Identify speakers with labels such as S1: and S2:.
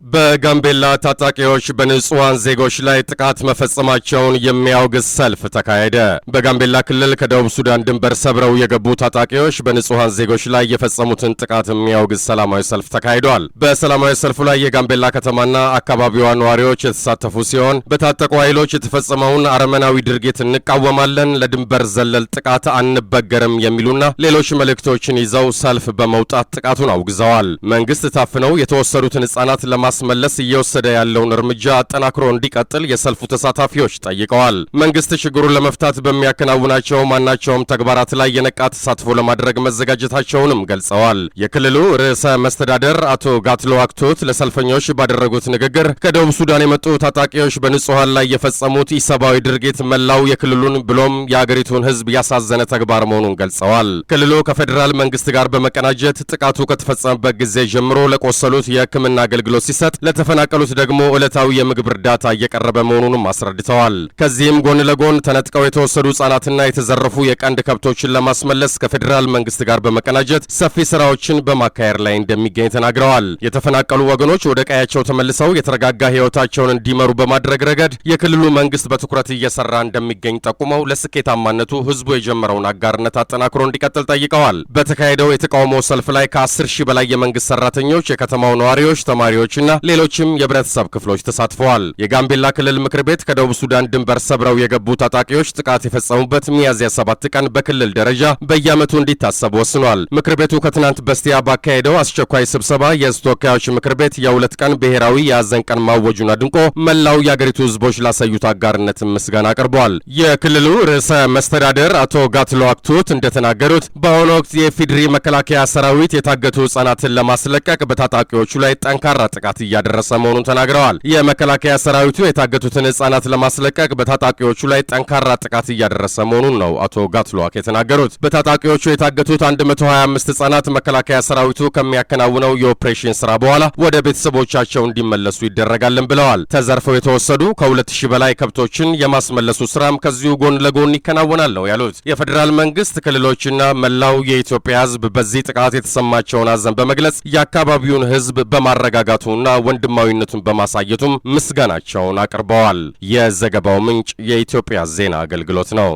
S1: በጋምቤላ ታጣቂዎች በንጹሃን ዜጎች ላይ ጥቃት መፈጸማቸውን የሚያወግዝ ሰልፍ ተካሄደ። በጋምቤላ ክልል ከደቡብ ሱዳን ድንበር ሰብረው የገቡ ታጣቂዎች በንጹሃን ዜጎች ላይ የፈጸሙትን ጥቃት የሚያወግዝ ሰላማዊ ሰልፍ ተካሂዷል። በሰላማዊ ሰልፉ ላይ የጋምቤላ ከተማና አካባቢዋ ነዋሪዎች የተሳተፉ ሲሆን በታጠቁ ኃይሎች የተፈጸመውን አረመናዊ ድርጊት እንቃወማለን፣ ለድንበር ዘለል ጥቃት አንበገርም የሚሉና ሌሎች መልእክቶችን ይዘው ሰልፍ በመውጣት ጥቃቱን አውግዘዋል። መንግስት ታፍነው የተወሰዱትን ህጻናት ለማስመለስ እየወሰደ ያለውን እርምጃ አጠናክሮ እንዲቀጥል የሰልፉ ተሳታፊዎች ጠይቀዋል። መንግስት ችግሩን ለመፍታት በሚያከናውናቸው ማናቸውም ተግባራት ላይ የነቃ ተሳትፎ ለማድረግ መዘጋጀታቸውንም ገልጸዋል። የክልሉ ርዕሰ መስተዳደር አቶ ጋትሎ አክቶት ለሰልፈኞች ባደረጉት ንግግር ከደቡብ ሱዳን የመጡ ታጣቂዎች በንጹሃን ላይ የፈጸሙት ኢሰብአዊ ድርጊት መላው የክልሉን ብሎም የአገሪቱን ህዝብ ያሳዘነ ተግባር መሆኑን ገልጸዋል። ክልሉ ከፌዴራል መንግስት ጋር በመቀናጀት ጥቃቱ ከተፈጸመበት ጊዜ ጀምሮ ለቆሰሉት የሕክምና አገልግሎት ሲሰጥ ለተፈናቀሉት ደግሞ ዕለታዊ የምግብ እርዳታ እየቀረበ መሆኑንም አስረድተዋል። ከዚህም ጎን ለጎን ተነጥቀው የተወሰዱ ህጻናትና የተዘረፉ የቀንድ ከብቶችን ለማስመለስ ከፌዴራል መንግስት ጋር በመቀናጀት ሰፊ ስራዎችን በማካሄድ ላይ እንደሚገኝ ተናግረዋል። የተፈናቀሉ ወገኖች ወደ ቀያቸው ተመልሰው የተረጋጋ ህይወታቸውን እንዲመሩ በማድረግ ረገድ የክልሉ መንግስት በትኩረት እየሰራ እንደሚገኝ ጠቁመው ለስኬታማነቱ ህዝቡ የጀመረውን አጋርነት አጠናክሮ እንዲቀጥል ጠይቀዋል። በተካሄደው የተቃውሞ ሰልፍ ላይ ከ10 ሺህ በላይ የመንግስት ሰራተኞች፣ የከተማው ነዋሪዎች፣ ተማሪዎችና ሌሎችም የህብረተሰብ ክፍሎች ተሳትፈዋል። የጋምቤላ ክልል ምክር ቤት ከደቡብ ሱዳን ድንበር ሰብረው የገቡ ታጣቂዎች ጥቃት የፈጸሙበት ሚያዝያ 7 ቀን በክልል ደረጃ በየዓመቱ እንዲታሰብ ወስኗል። ምክር ቤቱ ከትናንት በስቲያ ባካሄደው አስቸኳይ ስብሰባ የህዝብ ተወካዮች ምክር ቤት የ2 ቀን ብሔራዊ የሐዘን ቀን ማወጁን አድንቆ መላው የአገሪቱ ህዝቦች ላሳዩት አጋርነት ምስጋና አቅርበዋል። የክልሉ ርዕሰ መስተዳደር አቶ ጋትሎ አክቶት እንደተናገሩት በአሁኑ ወቅት የኢፌዴሪ መከላከያ ሰራዊት የታገቱ ህጻናትን ለማስለቀቅ በታጣቂዎቹ ላይ ጠንካራ ጥቃት እያደረሰ መሆኑን ተናግረዋል። የመከላከያ ሰራዊቱ የታገቱትን ህጻናት ለማስለቀቅ በታጣቂዎቹ ላይ ጠንካራ ጥቃት እያደረሰ መሆኑን ነው አቶ ጋትሎዋክ የተናገሩት። በታጣቂዎቹ የታገቱት 125 ህጻናት መከላከያ ሰራዊቱ ከሚያከናውነው የኦፕሬሽን ስራ በኋላ ወደ ቤተሰቦቻቸው እንዲመለሱ ይደረጋልን ብለዋል። ተዘርፈው የተወሰዱ ከ2000 በላይ ከብቶችን የማስመለሱ ስራም ከዚሁ ጎን ለጎን ይከናወናል ነው ያሉት። የፌዴራል መንግስት ክልሎችና መላው የኢትዮጵያ ህዝብ በዚህ ጥቃት የተሰማቸውን ሐዘን በመግለጽ የአካባቢውን ህዝብ በማረጋጋቱና ወንድማዊነቱን በማሳየቱም ምስጋናቸውን አቅርበዋል። የዘገባው ምንጭ የኢትዮጵያ ዜና አገልግሎት ነው።